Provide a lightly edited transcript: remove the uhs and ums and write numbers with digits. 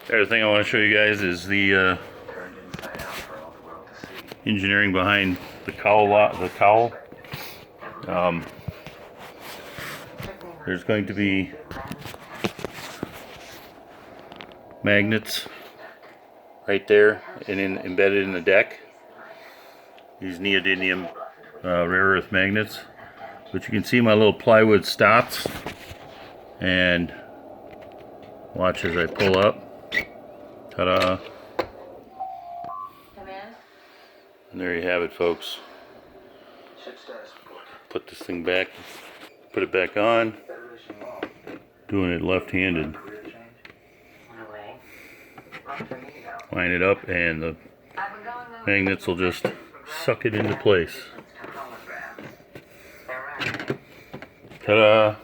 The other thing I want to show you guys is the engineering behind the cowl. There's going to be magnets right there and embedded in the deck. These neodymium rare earth magnets. But you can see my little plywood stops, and watch as I pull up. Ta-da! And there you have it, folks. Put this thing back, put it back on. Doing it left-handed. Line it up and the magnets will just suck it into place. Ta-da!